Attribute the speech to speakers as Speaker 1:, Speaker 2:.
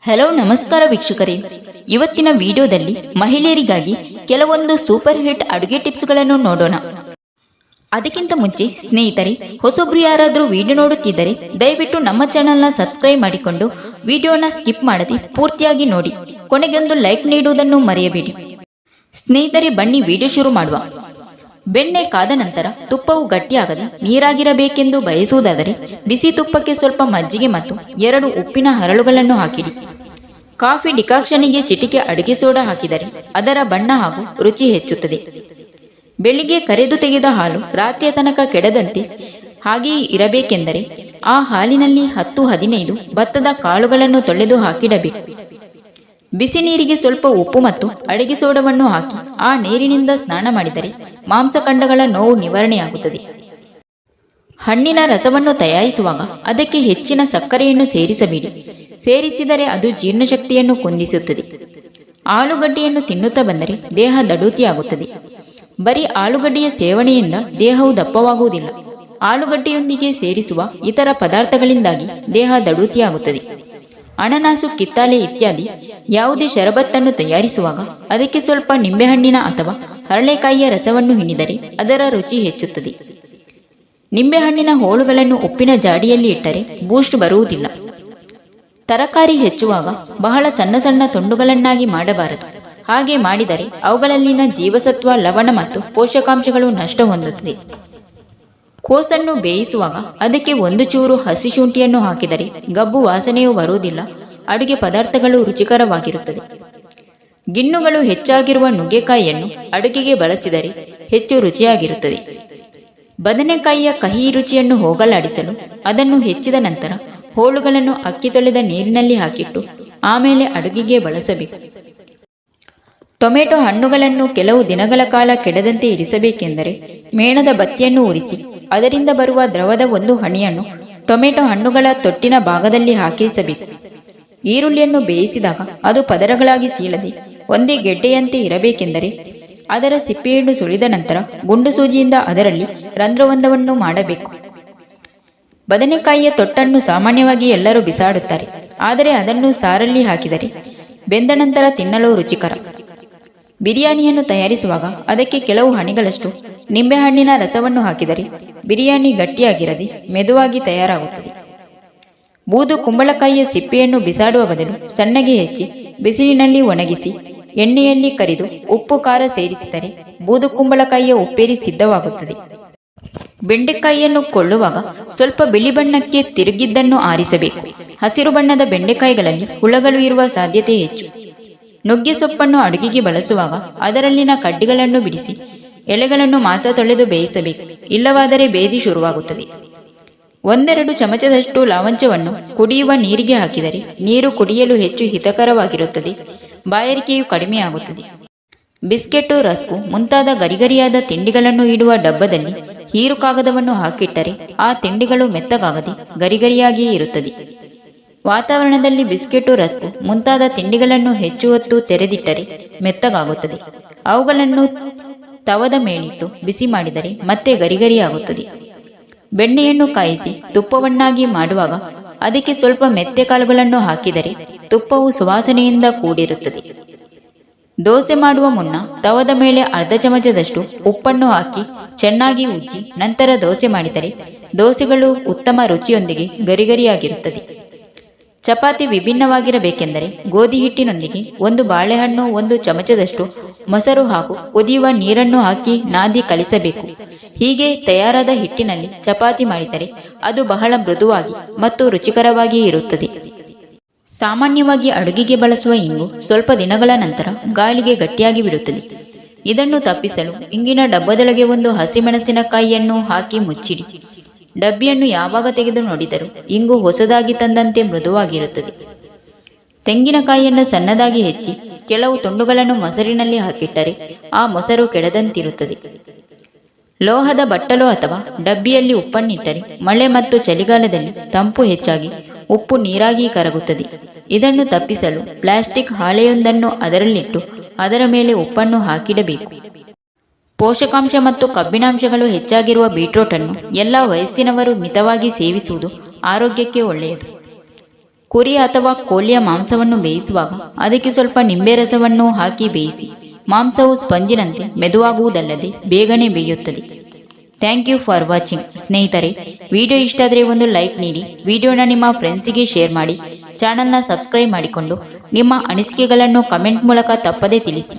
Speaker 1: Hello ನಮಸ್ಕಾರ ವೀಕ್ಷಕರೇ, ಇವತ್ತಿನ ವಿಡಿಯೋದಲ್ಲಿ ಮಹಿಳೆಯರಿಗಾಗಿ ಕೆಲವೊಂದು ಸೂಪರ್ ಹಿಟ್ ಅಡುಗೆ ಟಿಪ್ಸ್ಗಳನ್ನು ನೋಡೋಣ. ಅದಕ್ಕಿಂತ ಮುಂಚೆ ಸ್ನೇಹಿತರೆ, ಹೊಸೊಬ್ರು ಯಾರಾದರೂ ವಿಡಿಯೋ ನೋಡುತ್ತಿದ್ದರೆ ದಯವಿಟ್ಟು ನಮ್ಮ ಚಾನೆಲ್ನ ಸಬ್ಸ್ಕ್ರೈಬ್ ಮಾಡಿಕೊಂಡು ವಿಡಿಯೋನ ಸ್ಕಿಪ್ ಮಾಡದೆ ಪೂರ್ತಿಯಾಗಿ ನೋಡಿ. ಕೊನೆಗೊಂದು ಲೈಕ್ ನೀಡುವುದನ್ನು ಮರೆಯಬೇಡಿ. ಸ್ನೇಹಿತರೆ, ಬನ್ನಿ ವಿಡಿಯೋ ಶುರು ಮಾಡುವ. ಬೆಣ್ಣೆ ಕಾದ ನಂತರ ತುಪ್ಪವು ಗಟ್ಟಿಯಾಗದೆ ನೀರಾಗಿರಬೇಕೆಂದು ಬಯಸುವುದಾದರೆ ಬಿಸಿ ತುಪ್ಪಕ್ಕೆ ಸ್ವಲ್ಪ ಮಜ್ಜಿಗೆ ಮತ್ತು 2 ಉಪ್ಪಿನ ಹರಳುಗಳನ್ನು ಹಾಕಿಡಿ. ಕಾಫಿ ಡಿಕಾಕ್ಷನಿಗೆ ಚಿಟಿಕೆ ಅಡುಗೆ ಸೋಡಾ ಹಾಕಿದರೆ ಅದರ ಬಣ್ಣ ಹಾಗೂ ರುಚಿ ಹೆಚ್ಚುತ್ತದೆ. ಬೆಳಿಗ್ಗೆ ಕರೆದು ತೆಗೆದ ಹಾಲು ರಾತ್ರಿಯ ತನಕ ಕೆಡದಂತೆ ಹಾಗೆಯೇ ಇರಬೇಕೆಂದರೆ ಆ ಹಾಲಿನಲ್ಲಿ 10-15 ಭತ್ತದ ಕಾಳುಗಳನ್ನು ತೊಳೆದು ಹಾಕಿಡಬೇಕು. ಬಿಸಿ ನೀರಿಗೆ ಸ್ವಲ್ಪ ಉಪ್ಪು ಮತ್ತು ಅಡುಗೆ ಸೋಡವನ್ನು ಹಾಕಿ ಆ ನೀರಿನಿಂದ ಸ್ನಾನ ಮಾಡಿದರೆ ಮಾಂಸಖಂಡಗಳ ನೋವು ನಿವಾರಣೆಯಾಗುತ್ತದೆ. ಹಣ್ಣಿನ ರಸವನ್ನು ತಯಾರಿಸುವಾಗ ಅದಕ್ಕೆ ಹೆಚ್ಚಿನ ಸಕ್ಕರೆಯನ್ನು ಸೇರಿಸಬೇಡಿ. ಸೇರಿಸಿದರೆ ಅದು ಜೀರ್ಣಶಕ್ತಿಯನ್ನು ಕುಂದಿಸುತ್ತದೆ. ಆಲೂಗಡ್ಡೆಯನ್ನು ತಿನ್ನುತ್ತಾ ಬಂದರೆ ದೇಹ ದಡುತಿಯಾಗುತ್ತದೆ. ಬರೀ ಆಲೂಗಡ್ಡೆಯ ಸೇವನೆಯಿಂದ ದೇಹವು ದಪ್ಪವಾಗುವುದಿಲ್ಲ. ಆಲೂಗಡ್ಡೆಯೊಂದಿಗೆ ಸೇರಿಸುವ ಇತರ ಪದಾರ್ಥಗಳಿಂದಾಗಿ ದೇಹ ದಡುತಿಯಾಗುತ್ತದೆ. ಅನನಾಸು, ಕಿತ್ತಾಳೆ ಇತ್ಯಾದಿ ಯಾವುದೇ ಶರಬತ್ತನ್ನು ತಯಾರಿಸುವಾಗ ಅದಕ್ಕೆ ಸ್ವಲ್ಪ ನಿಂಬೆಹಣ್ಣಿನ ಅಥವಾ ಹರಳೆಕಾಯಿಯ ರಸವನ್ನು ಹಿಂಡಿದರೆ ಅದರ ರುಚಿ ಹೆಚ್ಚುತ್ತದೆ. ನಿಂಬೆಹಣ್ಣಿನ ಹೋಳುಗಳನ್ನು ಉಪ್ಪಿನ ಜಾಡಿಯಲ್ಲಿ ಇಟ್ಟರೆ ಬೂಸ್ಟ್ ಬರುವುದಿಲ್ಲ. ತರಕಾರಿ ಹೆಚ್ಚುವಾಗ ಬಹಳ ಸಣ್ಣ ಸಣ್ಣ ತುಂಡುಗಳನ್ನಾಗಿ ಮಾಡಬಾರದು. ಹಾಗೆ ಮಾಡಿದರೆ ಅವುಗಳಲ್ಲಿನ ಜೀವಸತ್ವ, ಲವಣ ಮತ್ತು ಪೋಷಕಾಂಶಗಳು ನಷ್ಟ ಹೊಂದುತ್ತದೆ. ಕೋಸನ್ನು ಬೇಯಿಸುವಾಗ ಅದಕ್ಕೆ 1 ಚೂರು ಹಸಿ ಶುಂಠಿಯನ್ನು ಹಾಕಿದರೆ ಗಬ್ಬು ವಾಸನೆಯೂ ಬರುವುದಿಲ್ಲ. ಅಡುಗೆ ಪದಾರ್ಥಗಳು ರುಚಿಕರವಾಗಿರುತ್ತದೆ. ಗಿಣ್ಣುಗಳು ಹೆಚ್ಚಾಗಿರುವ ನುಗ್ಗೆಕಾಯಿಯನ್ನು ಅಡುಗೆಗೆ ಬಳಸಿದರೆ ಹೆಚ್ಚು ರುಚಿಯಾಗಿರುತ್ತದೆ. ಬದನೆಕಾಯಿಯ ಕಹಿ ರುಚಿಯನ್ನು ಹೋಗಲಾಡಿಸಲು ಅದನ್ನು ಹೆಚ್ಚಿದ ನಂತರ ಹೋಳುಗಳನ್ನು ಅಕ್ಕಿ ತೊಳೆದ ನೀರಿನಲ್ಲಿ ಹಾಕಿಟ್ಟು ಆಮೇಲೆ ಅಡುಗೆಗೆ ಬಳಸಬೇಕು. ಟೊಮೆಟೊ ಹಣ್ಣುಗಳನ್ನು ಕೆಲವು ದಿನಗಳ ಕಾಲ ಕೆಡದಂತೆ ಇರಿಸಬೇಕೆಂದರೆ ಮೇಣದ ಬತ್ತಿಯನ್ನು ಉರಿಸಿ ಅದರಿಂದ ಬರುವ ದ್ರವದ 1 ಹನಿಯನ್ನು ಟೊಮೆಟೊ ಹಣ್ಣುಗಳ ತೊಟ್ಟಿನ ಭಾಗದಲ್ಲಿ ಹಾಕಿಸಬೇಕು. ಈರುಳ್ಳಿಯನ್ನು ಬೇಯಿಸಿದಾಗ ಅದು ಪದರಗಳಾಗಿ ಸೀಳದೆ ಒಂದೇ ಗೆಡ್ಡೆಯಂತೆ ಇರಬೇಕೆಂದರೆ ಅದರ ಸಿಪ್ಪೆಯನ್ನು ಸುಳಿದ ನಂತರ ಗುಂಡು ಸೂಜಿಯಿಂದ ಅದರಲ್ಲಿ ರಂಧ್ರವೊಂದನ್ನು ಮಾಡಬೇಕು. ಬದನೆಕಾಯಿಯ ತೊಟ್ಟನ್ನು ಸಾಮಾನ್ಯವಾಗಿ ಎಲ್ಲರೂ ಬಿಸಾಡುತ್ತಾರೆ, ಆದರೆ ಅದನ್ನು ಸಾರಲ್ಲಿ ಹಾಕಿದರೆ ಬೆಂದ ನಂತರ ತಿನ್ನಲು ರುಚಿಕರ. ಬಿರಿಯಾನಿಯನ್ನು ತಯಾರಿಸುವಾಗ ಅದಕ್ಕೆ ಕೆಲವು ಹನಿಗಳಷ್ಟು ನಿಂಬೆಹಣ್ಣಿನ ರಸವನ್ನು ಹಾಕಿದರೆ ಬಿರಿಯಾನಿ ಗಟ್ಟಿಯಾಗಿರದೆ ಮೆದುವಾಗಿ ತಯಾರಾಗುತ್ತದೆ. ಬೂದು ಕುಂಬಳಕಾಯಿಯ ಸಿಪ್ಪೆಯನ್ನು ಬಿಸಾಡುವ ಬದಲು ಸಣ್ಣಗೆ ಹೆಚ್ಚಿ ಬಿಸಿಲಿನಲ್ಲಿ ಒಣಗಿಸಿ ಎಣ್ಣೆಯಲ್ಲಿ ಕರಿದು ಉಪ್ಪು ಖಾರ ಸೇರಿಸಿದರೆ ಬೂದು ಕುಂಬಳಕಾಯಿಯ ಉಪ್ಪೇರಿ ಸಿದ್ಧವಾಗುತ್ತದೆ. ಬೆಂಡೆಕಾಯಿಯನ್ನು ಕೊಳ್ಳುವಾಗ ಸ್ವಲ್ಪ ಬಿಳಿ ಬಣ್ಣಕ್ಕೆ ತಿರುಗಿದ್ದನ್ನು ಆರಿಸಬೇಕು. ಹಸಿರು ಬಣ್ಣದ ಬೆಂಡೆಕಾಯಿಗಳಲ್ಲಿ ಹುಳಗಳು ಇರುವ ಸಾಧ್ಯತೆ ಹೆಚ್ಚು. ನುಗ್ಗೆ ಸೊಪ್ಪನ್ನು ಅಡುಗೆಗೆ ಬಳಸುವಾಗ ಅದರಲ್ಲಿನ ಕಡ್ಡಿಗಳನ್ನು ಬಿಡಿಸಿ ಎಲೆಗಳನ್ನು ಮಾತ್ರ ತೊಳೆದು ಬೇಯಿಸಬೇಕು. ಇಲ್ಲವಾದರೆ ಬೇದಿ ಶುರುವಾಗುತ್ತದೆ. 1-2 ಚಮಚದಷ್ಟು ಲವಂಚವನ್ನು ಕುಡಿಯುವ ನೀರಿಗೆ ಹಾಕಿದರೆ ನೀರು ಕುಡಿಯಲು ಹೆಚ್ಚು ಹಿತಕರವಾಗಿರುತ್ತದೆ. ಬಾಯಾರಿಕೆಯು ಕಡಿಮೆಯಾಗುತ್ತದೆ. ಬಿಸ್ಕೆಟು, ರಸ್ಕು ಮುಂತಾದ ಗರಿಗರಿಯಾದ ತಿಂಡಿಗಳನ್ನು ಇಡುವ ಡಬ್ಬದಲ್ಲಿ ಹೀರು ಕಾಗದವನ್ನು ಹಾಕಿಟ್ಟರೆ ಆ ತಿಂಡಿಗಳು ಮೆತ್ತಗಾಗದೆ ಗರಿಗರಿಯಾಗಿಯೇ ಇರುತ್ತದೆ. ವಾತಾವರಣದಲ್ಲಿ ಬಿಸ್ಕೆಟು, ರಸ್ಕು ಮುಂತಾದ ತಿಂಡಿಗಳನ್ನು ಹೆಚ್ಚು ಹೊತ್ತು ತೆರೆದಿಟ್ಟರೆ ಮೆತ್ತಗಾಗುತ್ತದೆ. ಅವುಗಳನ್ನು ತವದ ಮೇಲಿಟ್ಟು ಬಿಸಿ ಮಾಡಿದರೆ ಮತ್ತೆ ಗರಿಗರಿಯಾಗುತ್ತದೆ. ಬೆಣ್ಣೆಯನ್ನು ಕಾಯಿಸಿ ತುಪ್ಪವನ್ನಾಗಿ ಮಾಡುವಾಗ ಅದಕ್ಕೆ ಸ್ವಲ್ಪ ಮೆತ್ತೆ ಕಾಳುಗಳನ್ನು ಹಾಕಿದರೆ ತುಪ್ಪವು ಸುವಾಸನೆಯಿಂದ ಕೂಡಿರುತ್ತದೆ. ದೋಸೆ ಮಾಡುವ ಮುನ್ನ ತವದ ಮೇಲೆ ಅರ್ಧ ಚಮಚದಷ್ಟು ಉಪ್ಪನ್ನು ಹಾಕಿ ಚೆನ್ನಾಗಿ ಉಜ್ಜಿ ನಂತರ ದೋಸೆ ಮಾಡಿದರೆ ದೋಸೆಗಳು ಉತ್ತಮ ರುಚಿಯೊಂದಿಗೆ ಗರಿಗರಿಯಾಗಿರುತ್ತದೆ. ಚಪಾತಿ ವಿಭಿನ್ನವಾಗಿರಬೇಕೆಂದರೆ ಗೋಧಿ ಹಿಟ್ಟಿನೊಂದಿಗೆ 1 ಬಾಳೆಹಣ್ಣು, 1 ಚಮಚದಷ್ಟು ಮೊಸರು ಹಾಗೂ ಕುದಿಯುವ ನೀರನ್ನು ಹಾಕಿ ನಾದಿ ಕಲಿಸಬೇಕು. ಹೀಗೆ ತಯಾರಾದ ಹಿಟ್ಟಿನಲ್ಲಿ ಚಪಾತಿ ಮಾಡಿದರೆ ಅದು ಬಹಳ ಮೃದುವಾಗಿ ಮತ್ತು ರುಚಿಕರವಾಗಿ ಇರುತ್ತದೆ. ಸಾಮಾನ್ಯವಾಗಿ ಅಡುಗೆಗೆ ಬಳಸುವ ಇಂಗು ಸ್ವಲ್ಪ ದಿನಗಳ ನಂತರ ಗಾಳಿಗೆ ಗಟ್ಟಿಯಾಗಿ ಬಿಡುತ್ತದೆ. ಇದನ್ನು ತಪ್ಪಿಸಲು ಇಂಗಿನ ಡಬ್ಬದೊಳಗೆ 1 ಹಸಿಮೆಣಸಿನಕಾಯಿಯನ್ನು ಹಾಕಿ ಮುಚ್ಚಿಡಿ. ಡಬ್ಬಿಯನ್ನು ಯಾವಾಗ ತೆಗೆದು ನೋಡಿದರೂ ಇಂಗು ಹೊಸದಾಗಿ ತಂದಂತೆ ಮೃದುವಾಗಿರುತ್ತದೆ. ತೆಂಗಿನಕಾಯಿಯನ್ನು ಸಣ್ಣದಾಗಿ ಹೆಚ್ಚಿ ಕೆಲವು ತುಂಡುಗಳನ್ನು ಮೊಸರಿನಲ್ಲಿ ಹಾಕಿಟ್ಟರೆ ಆ ಮೊಸರು ಕೆಡದಂತಿರುತ್ತದೆ. ಲೋಹದ ಬಟ್ಟಲು ಅಥವಾ ಡಬ್ಬಿಯಲ್ಲಿ ಉಪ್ಪನ್ನಿಟ್ಟರೆ ಮಳೆ ಮತ್ತು ಚಳಿಗಾಲದಲ್ಲಿ ತಂಪು ಹೆಚ್ಚಾಗಿ ಉಪ್ಪು ನೀರಾಗಿ ಕರಗುತ್ತದೆ. ಇದನ್ನು ತಪ್ಪಿಸಲು ಪ್ಲಾಸ್ಟಿಕ್ ಹಾಳೆಯೊಂದನ್ನು ಅದರಲ್ಲಿಟ್ಟು ಅದರ ಮೇಲೆ ಉಪ್ಪನ್ನು ಹಾಕಿಡಬೇಕು. ಪೋಷಕಾಂಶ ಮತ್ತು ಕಬ್ಬಿಣಾಂಶಗಳು ಹೆಚ್ಚಾಗಿರುವ ಬೀಟ್ರೋಟನ್ನು ಎಲ್ಲ ವಯಸ್ಸಿನವರು ಮಿತವಾಗಿ ಸೇವಿಸುವುದು ಆರೋಗ್ಯಕ್ಕೆ ಒಳ್ಳೆಯದು. ಕುರಿ ಅಥವಾ ಕೋಳಿಯ ಮಾಂಸವನ್ನು ಬೇಯಿಸುವಾಗ ಅದಕ್ಕೆ ಸ್ವಲ್ಪ ನಿಂಬೆ ರಸವನ್ನು ಹಾಕಿ ಬೇಯಿಸಿ. ಮಾಂಸವು ಸ್ಪಂಜಿನಂತೆ ಮೆದುವಾಗುವುದಲ್ಲದೆ ಬೇಗನೆ ಬೇಯುತ್ತದೆ. Thank you for watching. ಸ್ನೇಹಿತರೆ, ವಿಡಿಯೋ ಇಷ್ಟ ಆದರೆ ಒಂದು ಲೈಕ್ ನೀಡಿ, ವಿಡಿಯೋನ ನಿಮ್ಮ ಫ್ರೆಂಡ್ಸಿಗೆ ಶೇರ್ ಮಾಡಿ, ಚಾನಲ್ನ ಸಬ್ಸ್ಕ್ರೈಬ್ ಮಾಡಿಕೊಂಡು ನಿಮ್ಮ ಅನಿಸಿಕೆಗಳನ್ನು ಕಮೆಂಟ್ ಮೂಲಕ ತಪ್ಪದೇ ತಿಳಿಸಿ.